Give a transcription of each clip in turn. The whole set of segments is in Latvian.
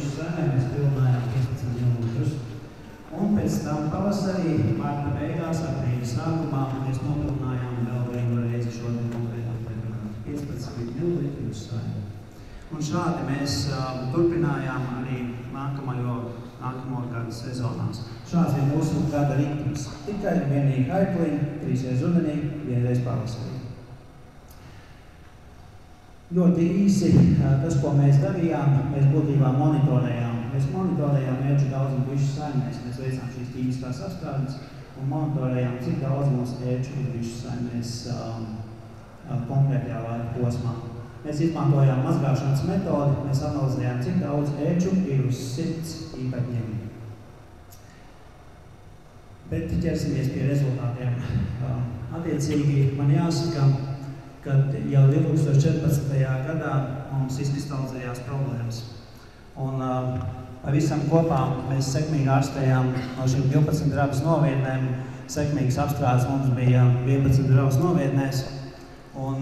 bišķi saimē mēs pildinājām 15 minūtus. Un pēc tam pavasarī, marta beigās, aprīļa sākumā, mēs nopildinājām vēl vienu reizi šo konkrētā preparātu 15 ml uz saimē. Un šādi mēs turpinājām arī nākamo gada sezonās. Šāds ir mūsu gada ritms. Tikai vienīgi haiklini, 3 reizes rudenī, 1 reizi pavasarī. Ļoti īsi tas, ko mēs darījām, mēs būtībā monitorējām. Mēs monitorējām ēču daudzumu bišķu saimēs. Mēs veicām šīs ķīmiskās apstrādes un monitorējām, cik daudz mums ēču ir bišķu saimēs konkrētajā laika posmā. Mēs izmantojām mazgāšanas metodi, mēs analizējām, cik daudz ēču ir uz 100 īpatņiem. Bet ķersimies pie rezultātiem. Attiecīgi, man jāsaka, kad jau 2014. gadā mums izkristalizējās problēmas. Un pavisam kopā mēs sekmīgi ārstējām no šīm 12 drabas novietnēm. Sekmīgas apstrādes mums bija 11 drabas novietnēs. Un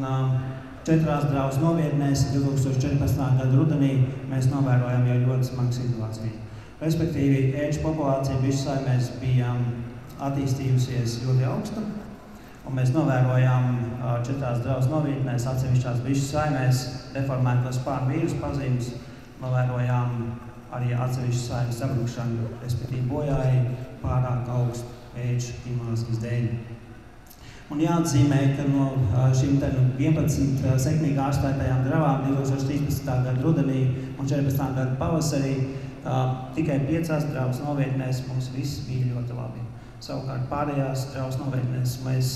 4 drabas novietnēs 2014. gada rudenī mēs novērojām jau ļoti smagu situāciju. Respektīvi, ēču populācija bišķu saimēs bija attīstījusies ļoti augsta. Un mēs novērojām 4 drabas novietnēs, atsevišķās bišķu saimēs, deformētos spārnu vīrusu pazīmes, novērojām arī atsevišķu saimu sabrukšanu, respektīvi bojāja pārāk augstu ēču imunāliskas dēļ. Un jāatzīmē, ka no šīm 11 sekmīgi ārstētajām drabām 2013. gada rudenī un 14. gada pavasarī tikai 5 drabas novietnēs mums viss bija ļoti labi. Savukārt pārējās drabas novietnēs mēs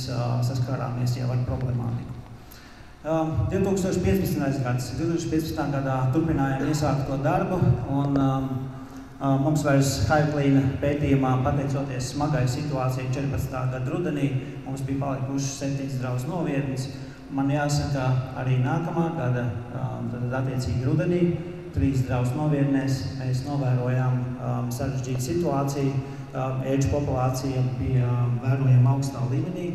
saskārāmies jau ar problemātiku. 2015. gadā turpinājām iesākt to darbu, un mums vairs haiklīna pētījumā, pateicoties smagai situācijai 14. gada rudenī, mums bija palikušas 7 drabas novietnes. Man jāsaka, arī nākamā gada, tad attiecīgi rudenī, 3 drabas novietnēs mēs novērojām sarežģītu situāciju. Ēču populācija bija vērojama augstā līmenī,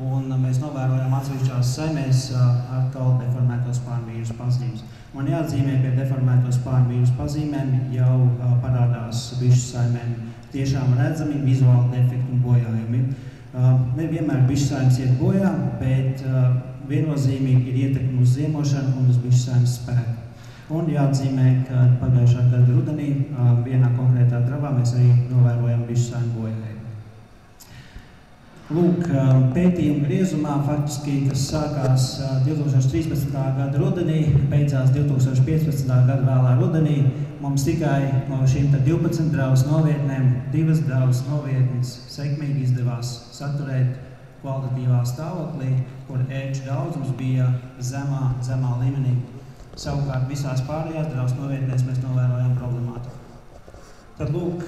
un mēs novērojām atsevišķās saimēs atkal deformēto spārnu vīrusu pazīmes. Man jāatzīmē, pie deformēto spārnu vīrusu pazīmēm jau parādās bišķu saimēm tiešām redzami vizuāli defekti un bojājumi. Nevienmēr bišķu saimes iet bojā, bet viennozīmīgi ir ietekme uz ziemošanu un uz bišķu saimes spēku. Un jāatzīmē, ka pagājušā gada rudenī vienā konkrētā drabā mēs arī novērojam bišķu saimu bojājumu. Lūk, pētījuma griezumā faktiski, kas sākās 2013. gada rudenī, beidzās 2015. gada vēlā rudenī, mums tikai no šīm 12 drabas novietnēm 2 drabas novietnes sekmīgi izdevās saturēt kvalitatīvā stāvoklī, kur ēču daudzums bija zemā līmenī. Savukārt visās pārējās drabas novietnēs mēs novērojam problemātiku. Tad lūk,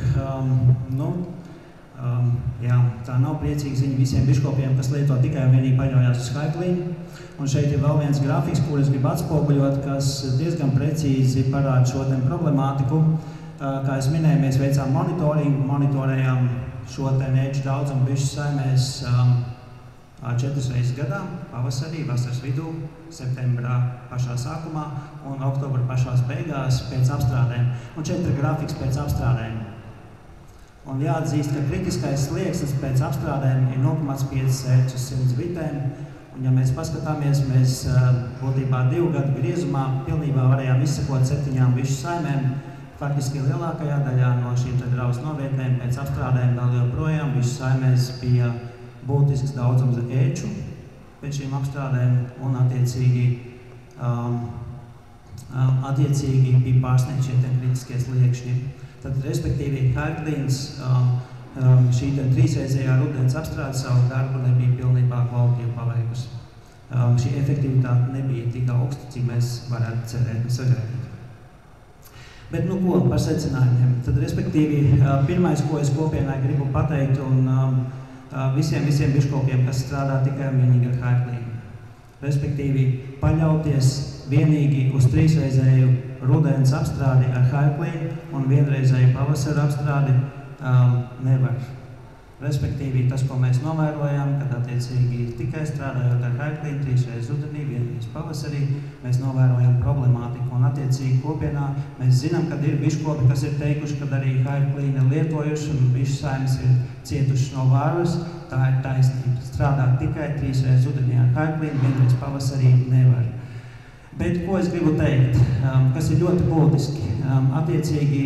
tā nav priecīga ziņa visiem biškopiem, kas lieto tikai un vienīgi paļaujās uz haiklīnu. Un šeit ir vēl viens grafiks, kur es gribu atspoguļot, kas diezgan precīzi parāda šo problemātiku. Kā es minēju, mēs veicām monitoringu, monitorējām šo ēču daudzumu bišķu saimēs 4 reizes gadā, pavasarī, vasaras vidū, septembrā pašā sākumā un oktobra pašās beigās pēc apstrādēm. Un šeit ir grafiks pēc apstrādēm. Un jāatzīst, ka kritiskais slieksnis pēc apstrādēm ir 0,5 ēču uz 100 bitēm. Un ja mēs paskatāmies, mēs būtībā 2 gadu griezumā pilnībā varējām izsekot 7 bišķu saimēm. Faktiski lielākajā daļā no šīm drabas novietnēm pēc apstrādēm vēl joprojām bišķu saimēs bija būtisks daudzums ēču pēc šīm apstrādēm un attiecīgi bija pārsniegti šie kritiskie sliekšņi. Tad, respektīvi, haiklīns šī 3-reizējā rudens apstrāde savu darbu nebija pilnībā kvalitatīvi paveikusi. Šī efektivitāte nebija tik augsta, cik mēs varētu cerēt un sagaidīt. Bet ko par secinājumiem? Tad, respektīvi, pirmais, ko es kopienai gribu pateikt un visiem biškopiem, kas strādā tikai un vienīgi ar haiklīnu. Respektīvi, paļauties vienīgi uz 3-reizēju rudens apstrādi ar haiklīnu un 1-reizēju pavasara apstrādi nevar. Respektīvi, tas, ko mēs novērojam, kad attiecīgi tikai strādājot ar haiklīnu 3 reizes rudenī, 1 reizi pavasarī, mēs novērojam problemātiku un attiecīgi kopienā. Mēs zinām, ka ir biškopi, kas ir teikuši, ka arī Hive-Clean ir lietojuši un bišu saimnes ir cietuši no varas. Tā ir taisnība. Strādāt tikai 3 reizes rudenī ar Hive-Clean, 1 reizi pavasarī nevar. Bet ko es gribu teikt, kas ir ļoti būtiski, attiecīgi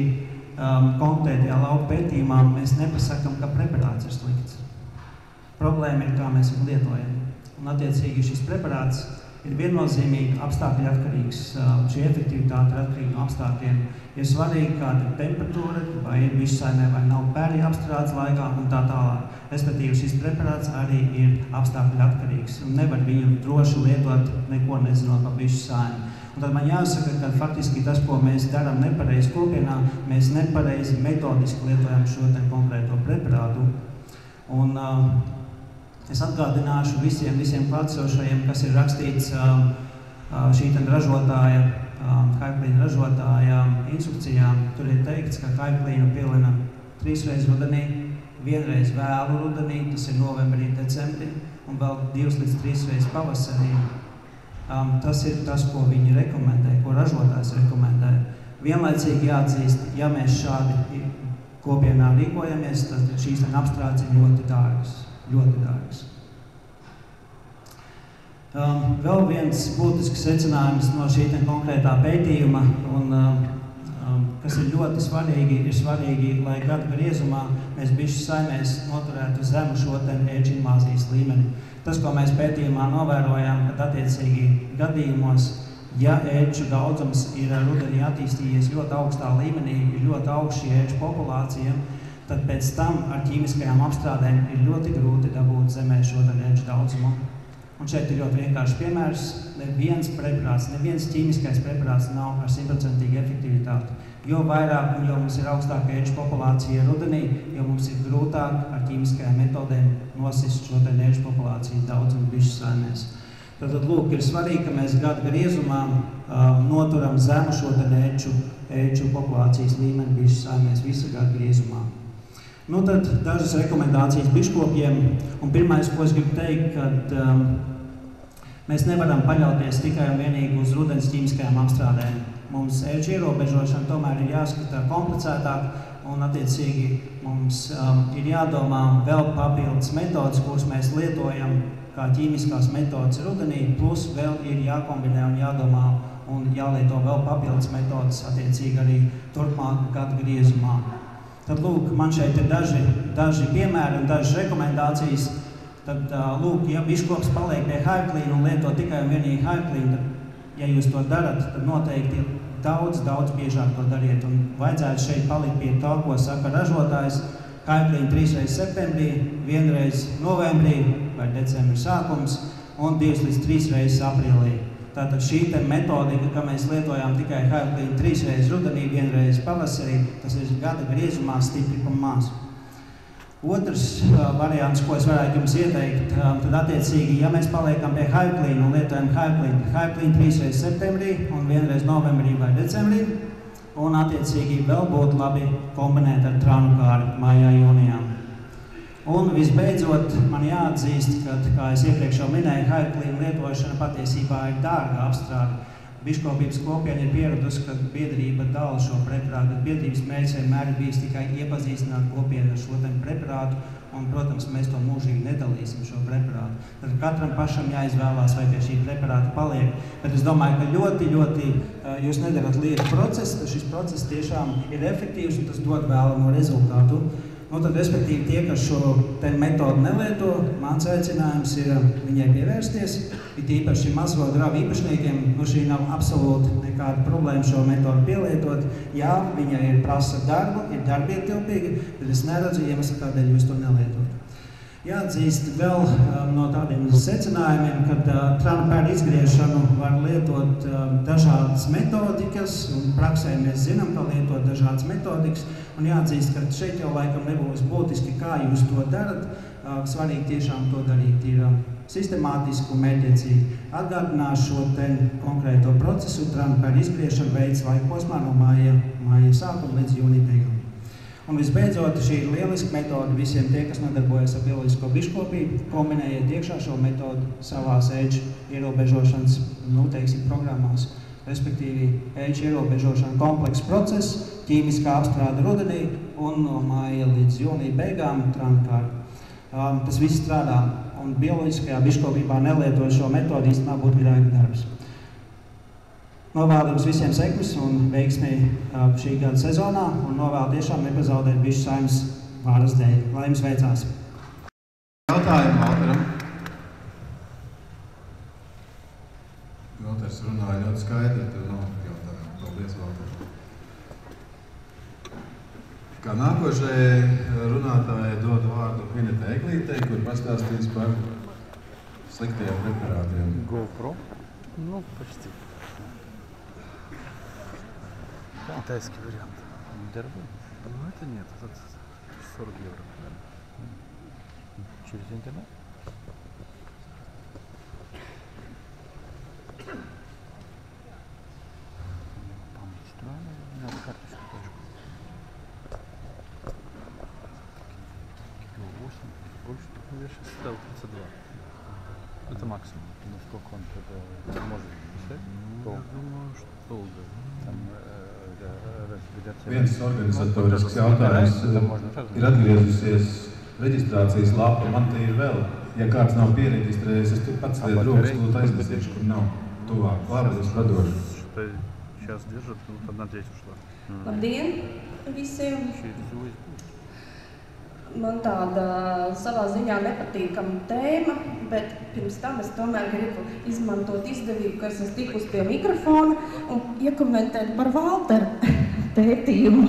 konkrētajā lauka pētījumā mēs nepasakam, ka preparāts ir slikts. Problēma ir, kā mēs viņu lietojam. Un attiecīgi šis preparāts ir viennozīmīgi apstākļi atkarīgs. Šī efektivitāte ir atkarīga no apstākļiem. Ir svarīgi, kāda ir temperatūra, vai ir bišu saimē, vai nav pērļi apstrādes laikā un tā tālāk. Respektīvi, šis preparāts arī ir apstākļi atkarīgs. Un nevar viņu droši lietot, neko nezinot par bišu saimi. Un tad man jāsaka, ka faktiski tas, ko mēs darām nepareizi kopienā, mēs nepareizi metodiski lietojam šo konkrēto preparātu. Un es atgādināšu visiem klātsošajiem, kas ir rakstīts šī ražotāja, Hive-Clean ražotāja instrukcijā. Tur ir teikts, ka Hive-Cleanu pilina 3 reizes rudenī, 1 reizi vēlu rudenī, tas ir novembrī, decembrī, un vēl 2 līdz 3 reizes pavasarī. Tas ir tas, ko viņi rekomendē, ko ražotājs rekomendē. Vienlaicīgi jāatzīst, ja mēs šādi kopienā rīkojamies, tad šīs apstrādes ir ļoti dārgas. Vēl viens būtisks secinājums no šī konkrētā pētījuma, kas ir ļoti svarīgi, lai gada griezumā mēs bišu saimēs noturētu zemu šo ēģu invāzijas līmeni. Tas, ko mēs pētījumā novērojām, kad attiecīgi gadījumos, ja ēģu daudzums ir rudenī attīstījies ļoti augstā līmenī, ir ļoti augsts šī ēģu populācija, tad pēc tam ar ķīmiskajām apstrādēm ir ļoti grūti dabūt zemē šo ēģu daudzumu. Un šeit ir ļoti vienkārši piemērs. Neviens ķīmiskais preparāts nav ar 100% efektivitāti. Jo vairāk un jo mums ir augstāka ēģu populācija rudenī, jo mums ir grūtāk ar ķīmiskajām metodēm nosist šo ēģu populāciju daudzumu bišu saimēs. Tad lūk, ir svarīgi, ka mēs gada griezumā noturam zemu šo ēģu populācijas līmeni bišu saimēs visu gada griezumā. Nu tad dažas rekomendācijas biškopiem, un pirmais, ko es gribu teikt, kad mēs nevaram paļauties tikai un vienīgi uz rudens ķīmiskajām apstrādēm. Mums ēģu ierobežošana tomēr ir jāskatā komplicētāk, un attiecīgi mums ir jādomā vēl papildus metodas, kuras mēs lietojam kā ķīmiskās metodas rudenī, plus vēl ir jākombinē un jādomā un jālieto vēl papildus metodas attiecīgi arī turpmāk gada griezumā. Tad, lūk, man šeit ir daži piemēri un dažas rekomendācijas. Tad, lūk, ja biškops paliek pie Hive-Clean un lieto tikai un vienīgi Hive-Clean, tad, ja jūs to darat, tad noteikti daudz biežāk to dariet. Un vajadzētu šeit palikt pie tā, ko saka ražotājs. Hive-Clean 3 reizes septembrī, 1 reizi novembrī vai decembra sākums un 2 līdz 3 reizes aprīlī. Tātad šī metodika, ka mēs lietojām tikai Hive-Clean 3 reizes rudenī, 1 reizi pavasarī, tas ir gada griezumā stipri pa maz. Otrs variants, ko es varētu jums ieteikt, tad attiecīgi, ja mēs paliekam pie Hive-Clean un lietojam Hive-Clean 3 reizes septembrī un 1 reizi novembrī vai decembrī, un attiecīgi vēl būtu labi kombinēt ar tranukāri maijā, jūnijā. Un visbeidzot, man jāatzīst, ka, kā es iepriekš jau minēju, Hive-Clean lietošana patiesībā ir dārga apstrāde. Biškopības kopiena ir pieradusi, ka biedrība dala šo preparātu, bet biedrības mērķis vienmēr ir bijis tikai iepazīstināt kopienu ar šo preparātu, un, protams, mēs to mūžīgi nedalīsim šo preparātu. Tad katram pašam jāizvēlās, vai pie šī preparāta paliek. Bet es domāju, ka ļoti jūs nedarat lietu procesu, tad šis process tiešām ir efektīvs un tas dod vēlamo rezultātu. Nu, tad, respektīvi, tie, kas šo metodu nelieto, mans aicinājums ir viņai pievērsties. It īpaši mazo gravu īpašniekiem, šī nav absolūti nekāda problēma šo metodu pielietot. Jā, viņa ir prasa darbu, ir darbietilpīga, bet es neredzu iemeslu, kādēļ jūs to nelietot. Jāatzīst vēl no tādiem secinājumiem, kad tranu pēdu izgriešanu var lietot dažādas metodikas, un praksē mēs zinām, ka lietot dažādas metodikas, un jāatzīst, ka šeit jau laikam nebūs būtiski, kā jūs to darat. Svarīgi tiešām to darīt ir sistemātiski un mērķiecīgi. Atgādināšu šo konkrēto procesu, tranu pēdu izgriešanu veids laikposmā no māja sākuma līdz jūnija beigām. Un visbeidzot, šī ir lieliska metode visiem tie, kas nodarbojas ar bioloģisko biškopību. Kombinējiet iekšā šo metodu savās ēģu ierobežošanas, programmās. respektīvi ēģu ierobežošana komplekss process, ķīmiskā apstrāde rudenī un no māja līdz jūnija beigām trankārt. Tas viss strādā, un bioloģiskajā biškopībā nelietot šo metodi īstenībā būtu grēka darbs. Novēlu jums visiem sekmes un veiksmi šī gada sezonā, un novēlu tiešām nepazaudēt bišu saimnes vāras dēļ. Lai jums veicās! Jautājumu Valteram. Valters runāja ļoti skaidri, tev nav jautājumu. Paldies, Valter. Kā nākošajai runātājai dod vārdu Vineta Eglītei, kur pastāstīs par sliktiem preparātiem. GoPro? Ну, почти. Китайский вариант. Дорогой? Ну, это нет, это 40 евро. Через интернет? Память. Надо карточку точку. Кило 8, больше, я сейчас ставил 32. Это максимум. Насколько он тогда может писать? Я думаю, что долго. Там Viens organizatorisks jautājums ir atgriezusies reģistrācijas lapa. Man te ir vēl, ja kāds nav piereģistrējies, es tur pats liet rokas tūt aiznesīšu, kur nav tuvāk. Labi, es vadošu. Сейчас держат, ну, одна здесь ушла. Labdien visiem! Man tāda savā ziņā nepatīkama tēma, bet pirms tam es tomēr gribu izmantot izdevību, ka es esmu tikus pie mikrofona un iekomentēt par Valteru pētījumu.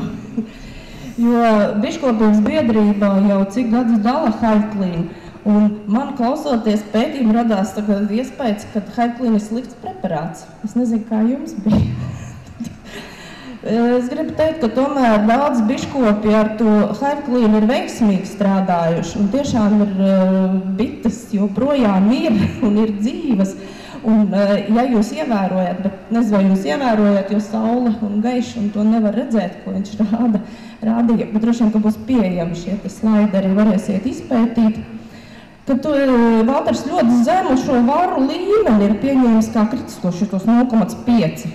Jo biškopības biedrība jau cik gadus dala HiveClean, un man klausoties pētījumu radās tagad iespējas, ka HiveClean ir slikts preparāts. Es nezinu, kā jums bija. Es gribu teikt, ka tomēr daudz biškopi ar to HiveClean ir veiksmīgi strādājuši, un tiešām ir bites joprojām ir un ir dzīves. Un, ja jūs ievērojat, bet nezinu, vai jūs ievērojat, jo saule un gaiša, un to nevar redzēt, ko viņš rādīja, bet droši vien, ka būs pieejami šie slaideri, varēsiet izpētīt. Kad Valters ļoti zemu šo varu līmeni ir pieņēmis kā kritisko šitos 0,5.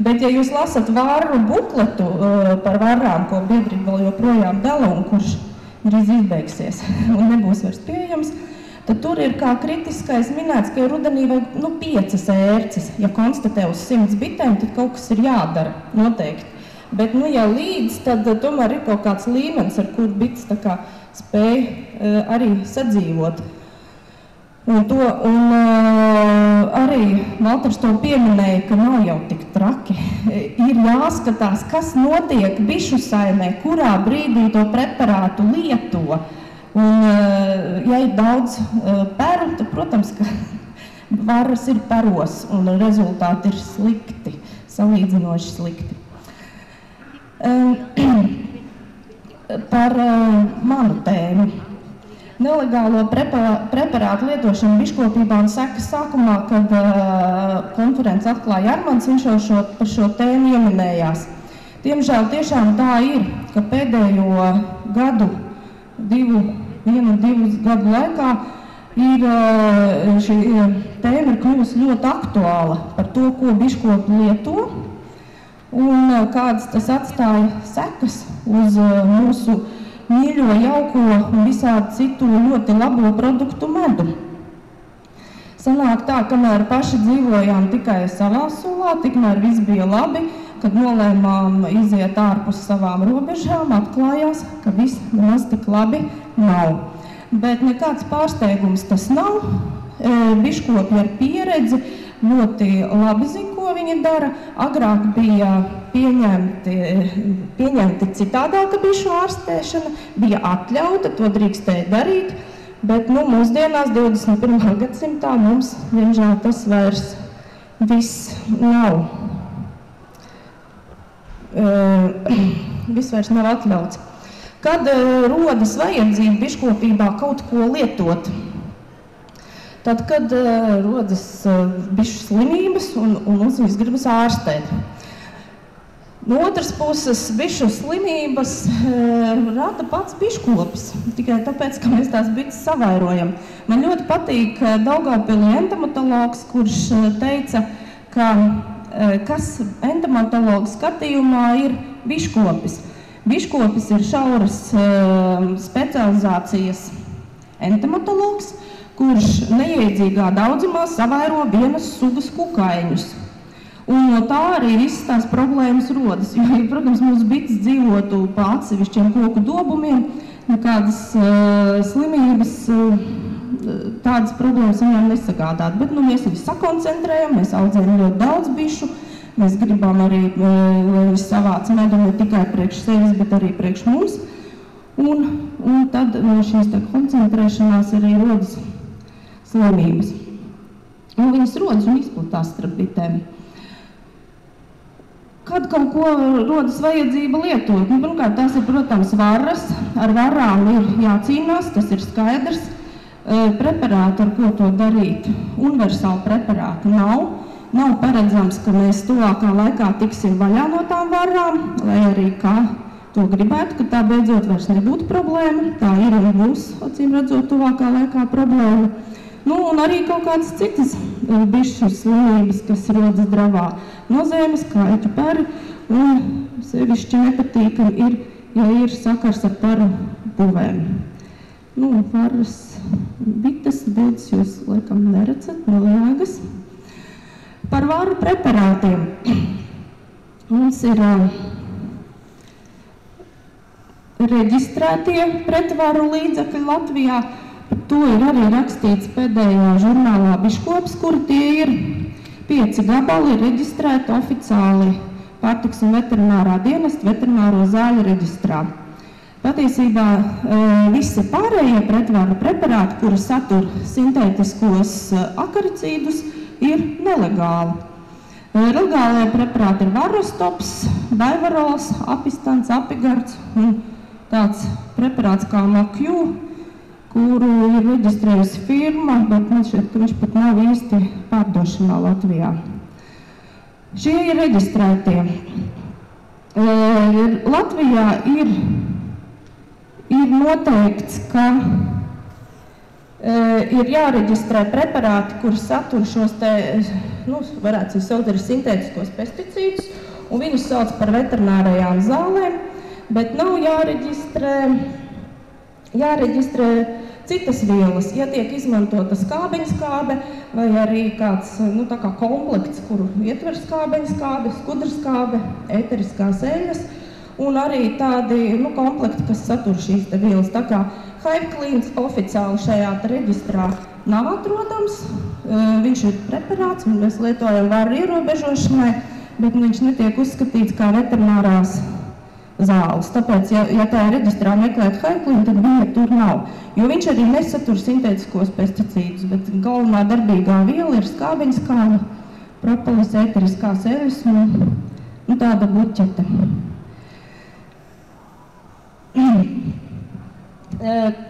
Bet, ja jūs lasat varu bukletu par varām, ko biedrība vēl joprojām dala un kurš drīz izbeigsies un nebūs vairs pieejams, tad tur ir kā kritiskais minēts, ka rudenī vajag 5 ērces. Ja konstatē uz 100 bitēm, tad kaut kas ir jādara, noteikti. Bet, ja līdz, tad tomēr ir kaut kāds līmenis, ar kur bites tā kā spēj arī sadzīvot. Un arī Valters to pieminēja, ka nav jau tik traki. Ir jāskatās, kas notiek bišu saimē, kurā brīdī to preparātu lieto. Un, ja ir daudz peru, tad, protams, ka varas ir peros un rezultāti ir slikti, salīdzinoši slikti. Par manu tēmu. Nelegālo preparātu lietošanu biškopībā un sekas sākumā, kad konferences atklāja Armands, viņš jau par šo tēmu ieminējās. Diemžēl tiešām tā ir, ka pēdējo gadu, 1-2 gadu laikā šī tēma ir kļuvusi ļoti aktuāla par to, ko biškopi lieto un kādas tas atstāja sekas uz mūsu mīļo, jauko un visādi citu ļoti labo produktu medu. Sanāk tā, kamēr paši dzīvojām tikai savā sulā, tikmēr viss bija labi, kad nolēmām iziet ārpus savām robežām, atklājās, ka viss nemaz tik labi nav. Bet nekāds pārsteigums tas nav. Biškopi ar pieredzi ļoti labi zina, ko viņi dara. Agrāk bija pieņemti citādāka bišu ārstēšana, bija atļauta, to drīkstēja darīt, bet mūsdienās 21. gadsimtā mums, diemžēl, tas vairs viss nav. Viss vairs nav atļauts. Kad rodas vajadzība biškopībā kaut ko lietot, tad, kad rodas bišu slimības un mums viņas gribas ārstēt. No otras puses, bišu slimības rada pats biškopis, tikai tāpēc, ka mēs tās bites savairojam. Man ļoti patīk Daugavpilī entomatologs, kurš teica, ka kas entomatologa skatījumā ir biškopis. Biškopis ir šauras specializācijas entomatologs, kurš neiedzīgā daudzumā savairo vienas sugas kukaiņus. Un no tā arī visas tās problēmas rodas. Jo, protams, mūsu bites dzīvotu pa atsevišķiem koku dobumiem, nekādas slimības, tādas problēmas viņām nesagādāt. Bet mēs viņus sakoncentrējam, mēs audzējam ļoti daudz bišu, mēs gribam arī, lai viņi savāc medu ne tikai priekš sevis, bet arī priekš mums. Un tad no šīs koncentrēšanās arī rodas slimības. Un viņas rodas un izplatās starp bitēm. Kad kaut ko rodas vajadzība lietot? Pirmkārt, tās ir, protams, varas. Ar varām ir jācīnās, tas ir skaidrs. Preparāti, ar ko to darīt? Universāli preparāti nav. Nav paredzams, ka mēs tuvākā laikā tiksim vaļā no tām varām, lai arī kā to gribētu, ka tā beidzot vairs nebūtu problēma. Tā ir un būs, acīm redzot, tuvākā laikā problēma. Un arī kaut kādas citas bišu slimības, kas rodas dravā. Nozēmes, kaļķu peri, un sevišķi nepatīkami ir, ja ir sakars ar peru buvēm. Varas bites, bildes jūs laikam neredzat, no jēgas. Par varu preparātiem. Mums ir reģistrētie pretvaru līdzekļi Latvijā. To ir arī rakstīts pēdējā žurnālā Biškops, kur tie ir 5 gabali reģistrēti oficiāli Pārtikas un veterinārā dienesta veterināro zāļu reģistrā. Patiesībā visi pārējie pretvaru preparāti, kuri satur sintētiskos akaricīdus, ir nelegāli. Legālie preparāti ir varostops, baivarols, apistans, apigards un tāds preparāts kā Makju, kuru ir reģistrējusi firma, bet man šķiet, ka viņš pat nav īsti pārdošanā Latvijā. Šie ir reģistrētie. Latvijā ir noteikts, ka ir jāreģistrē preparāti, kuri satur šos varētu saukt arī sintētiskos pesticīdus, un viņus sauc par veterinārajām zālēm, bet nav jāreģistrē citas vielas, ja tiek izmantota skābeņskābe vai arī kāds tā kā komplekts, kuru ietver skābeņskābe, skudraskābe, ēteriskās eļas un arī tādi komplekti, kas satur šīs te vielas. Tā kā Hive Cleans oficiāli šajā reģistrā nav atrodams, viņš ir preparāts un mēs lietojam varu ierobežošanai, bet viņš netiek uzskatīts kā veterinārās zāles. Tāpēc, ja tā ir reģistrā meklēt Hive Clean, tad viņa tur nav. Jo viņš arī nesatur sintētiskos pesticīdus, bet galvenā darbīgā viela ir skābeņskābe, propolis, ēteriskās eļas un tāda buķete.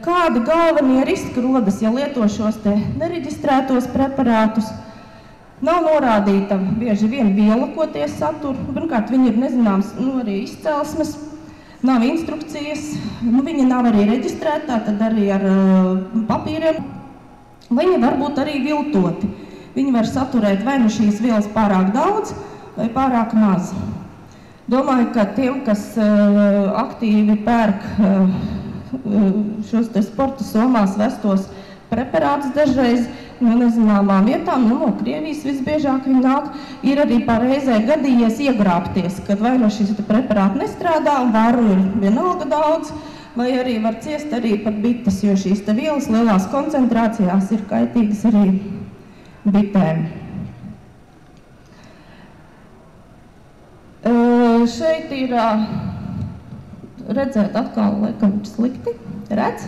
Kādi galvenie riski rodas, ja lieto šos te nereģistrētos preparātus? Nav norādīta bieži vien viela, ko tie satur. Pirmkārt, viņi ir nezināms arī izcelsmes, nav instrukcijas, viņi nav arī reģistrētā, tad arī ar papīriem. Viņi var būt arī viltoti. Viņi var saturēt vai šīs vielas pārāk daudz vai pārāk maz. Domāju, ka tiem, kas aktīvi pērk šos te sporta somās vestos preparātus dažreiz no nezināmām vietām, no Krievijas visbiežāk viņi nāk, ir arī pareizē gadījies iegrābties, kad vai no šis preparāti nestrādā, varu ir vienalga daudz, vai arī var ciest arī pat bites, jo šīs te vielas lielās koncentrācijās ir kaitīgas arī bitēm. Šeit ir redzēt atkal, laikam slikti, redz?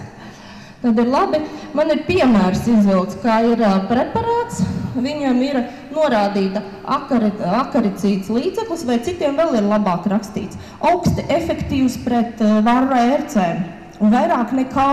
Tad ir labi. Man ir piemērs izvilkts, kā ir preparāts. Viņam ir norādīta akaricīds līdzeklis, vai citiem vēl ir labāk rakstīts. Augsti efektīvs pret varu ērcēm un vairāk nekā.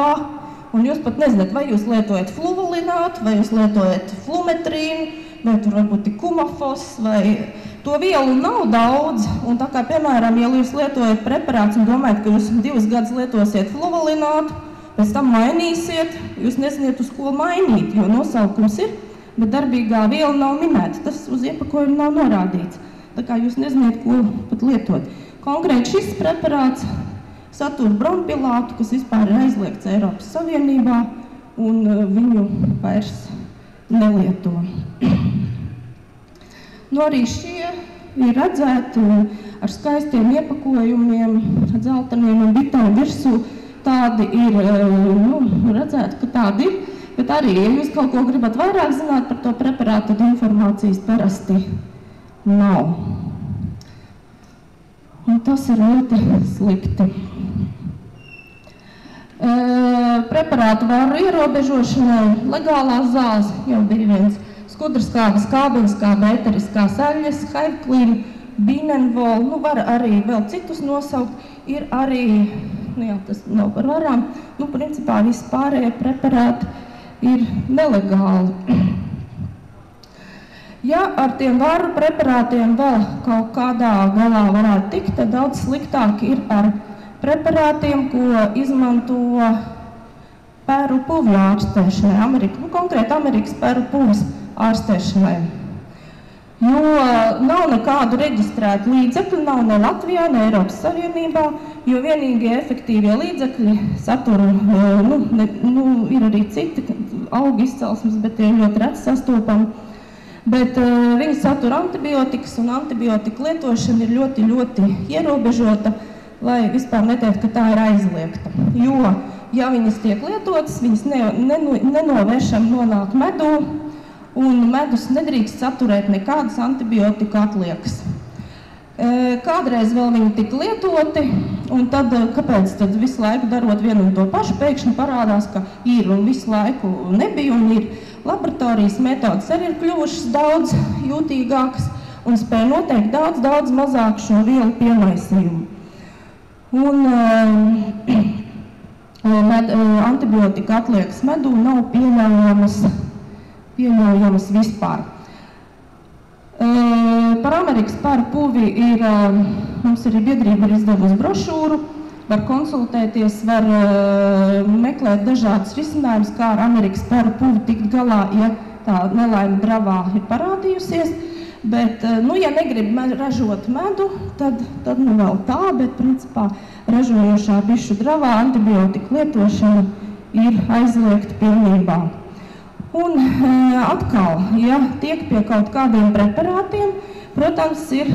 Un jūs pat nezināt, vai jūs lietojat fluvolinātu, vai jūs lietojat flumetrīnu, vai tur varbūt ir kumafos, vai to vielu nav daudz. Un tā kā, piemēram, ja jūs lietojat preparāts un domājat, ka jūs 2 gadus lietosiet fluvolinātu, pēc tam mainīsiet, jūs neziniet, uz ko mainīt, jo nosaukums ir, bet darbīgā viela nav minēta. Tas uz iepakojuma nav norādīts. tā kā jūs neziniet, ko pat lietot. Konkrēti šis preparāts satur brompilātu, kas vispār ir aizliegts Eiropas Savienībā, un viņu vairs nelieto. Arī šie ir redzēti ar skaistiem iepakojumiem, dzelteniem un bitām virsū. Tādi ir, redzēt, ka tādi ir, bet arī, ja jūs kaut ko gribat vairāk zināt par to preparātu, tad informācijas parasti nav. Un tas ir ļoti slikti. Preparātu varu ierobežošanai legālās zāles jau bija viens skudrskābes, kābeļskābe, eteriskās aļas, Haivklīna, Binenvol, var arī vēl citus nosaukt, ir arī tas nav par varām. Principā visi pārējie preparāti ir nelegāli. Ja ar tiem varu preparātiem vēl kaut kādā galā varētu tikt, tad daudz sliktāk ir ar preparātiem, ko izmanto pēru puvju ārstēšanai. Konkrēti Amerikas pēru puvjas ārstēšanai. Jo nav nekādu reģistrētu līdzekļu, nav ne Latvijā, ne Eiropas Savienībā, jo vienīgie efektīvie līdzekļi satura, ir arī citi augu izcelsmes, bet tie ļoti reti sastopami. Bet viņi satura antibiotikas, un antibiotika lietošana ir ļoti, ļoti ierobežota, lai vispār neteikt, ka tā ir aizliegta. Jo, ja viņas tiek lietotas, viņas nenovēršam nonāk medū, un medus nedrīkst saturēt nekādas antibiotika atliekas. Kādreiz vēl viņi tika lietoti, un tad, kāpēc tad visu laiku darot vienu un to pašu, pēkšņi parādās, ka ir un visu laiku nebija, un ir laboratorijas metodas arī ir kļuvušas daudz jūtīgākas un spēj noteikt daudz mazāk šo vielu piemaisījumu. Un antibiotika atliekas medū nav pieļaujamas vispār. Par Amerikas pēru puvi mums arī biedrība ir izdevusi brošūru, var konsultēties, var meklēt dažādas risinājumus, kā ar Amerikas pēru puvi tikt galā, ja tā nelaime dravā ir parādījusies. Bet, ja negrib ražot medu, tad vēl tā, bet principā ražojošā bišu dravā antibiotika lietošana ir aizliegta pilnībā. Un atkal, ja tiek pie kaut kādiem preparātiem, protams, ir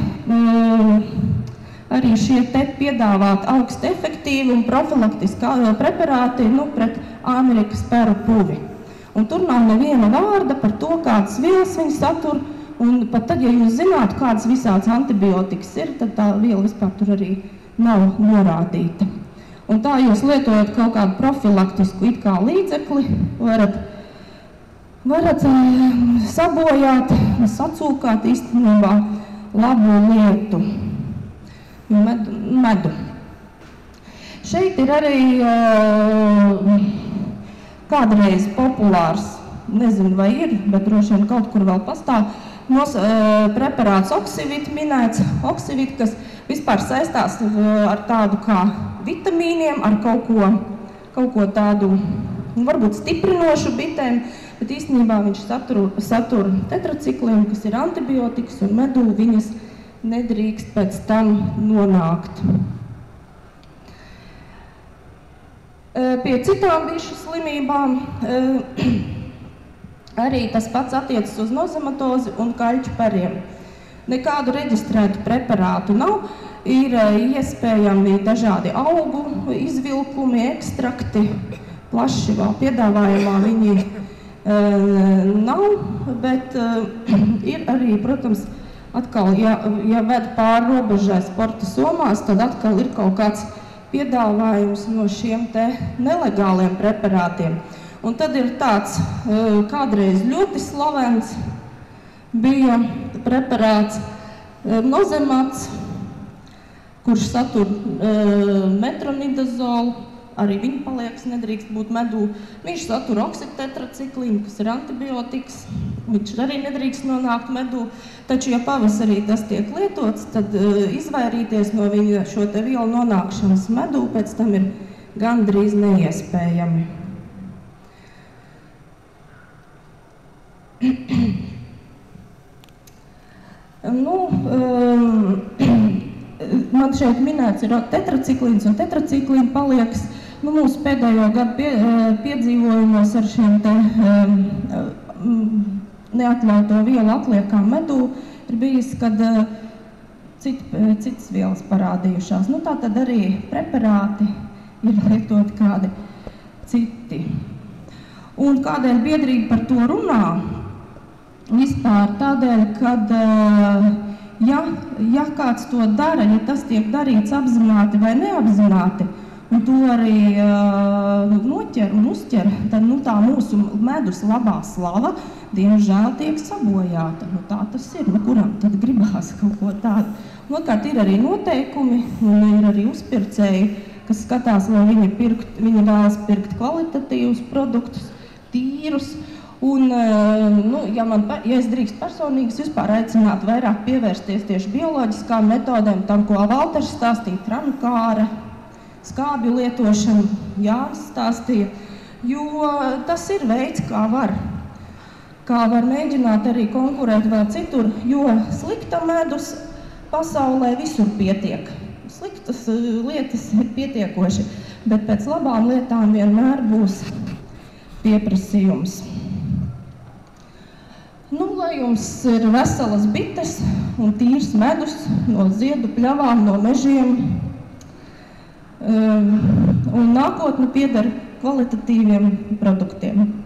arī šie te piedāvāt augsti efektīvi un profilaktiski preparāti pret Amerikas pēru puvi. Un tur nav neviena vārda par to, kādas vielas viņi satur, un pat tad, ja jūs zināt, kādas visādas antibiotikas ir, tad tā viela vispār tur arī nav norādīta. Un tā jūs lietojat kaut kādu profilaktisku it kā līdzekli, varat sabojāt, sacūkāt īstenībā labu lietu, medu. Šeit ir arī kādreiz populārs, nezinu vai ir, bet droši vien kaut kur vēl pastāv, preparāts Oxivit minēts, Oxivit, kas vispār saistās ar tādu kā vitamīniem, ar kaut ko tādu, varbūt stiprinošu bitēm, bet īstenībā viņš satur tetraciklinu, kas ir antibiotikas, un medū viņas nedrīkst pēc tam nonākt. Pie citām bišu slimībām arī tas pats attiecas uz nozematozi un kaļķu periem. Nekādu reģistrētu preparātu nav, ir iespējami dažādi augu izvilkumi, ekstrakti, plaši vēl piedāvājumā viņi nav, bet ir arī, protams, atkal, ja ved pāri robežai sporta somās, tad atkal ir kaut kāds piedāvājums no šiem te nelegāliem preparātiem. Un tad ir tāds kādreiz ļoti slavens bija preparāts Nozemats, kurš satur metronidazolu, arī viņa paliekas nedrīkst būt medū. Viņš satur oksitetraciklīnu, kas ir antibiotikas, viņš arī nedrīkst nonākt medū. Taču, ja pavasarī tas tiek lietots, tad izvairīties no viņa šo te vielu nonākšanas medū pēc tam ir gandrīz neiespējami. Man šeit minēts ir tetraciklīns un tetraciklīna paliekas. Mūsu pēdējo gadu piedzīvojumos ar šiem te neatļauto vielu atliekām medū ir bijis, kad citas vielas parādījušās. Tā tad arī preparāti ir lietoti kādi citi. Un kādēļ biedrība par to runā? Vispār tādēļ, kad ja kāds to dara, ja tas tiek darīts apzināti vai neapzināti, un to arī noķer un uzķer, tad tā mūsu medus labā slava, diemžēl, tiek sabojāta. Tā tas ir, kuram tad gribās kaut ko tādu. Otrkārt, ir arī noteikumi, un ir arī uzpircēji, kas skatās, lai viņi vēlas pirkt kvalitatīvus produktus, tīrus. Un, ja es drīkst personīgi, es vispār aicinātu vairāk pievērsties tieši bioloģiskām metodēm, tam, ko Valters stāstīja, tranukāra, skābju lietošanu, Jānis stāstīja, jo tas ir veids, kā var mēģināt arī konkurēt vēl citur, jo slikta medus pasaulē visur pietiek. Sliktas lietas ir pietiekoši, bet pēc labām lietām vienmēr būs pieprasījums. Lai jums ir veselas bites un tīrs medus no ziedu pļavām, no mežiem, un nākotne pieder kvalitatīviem produktiem.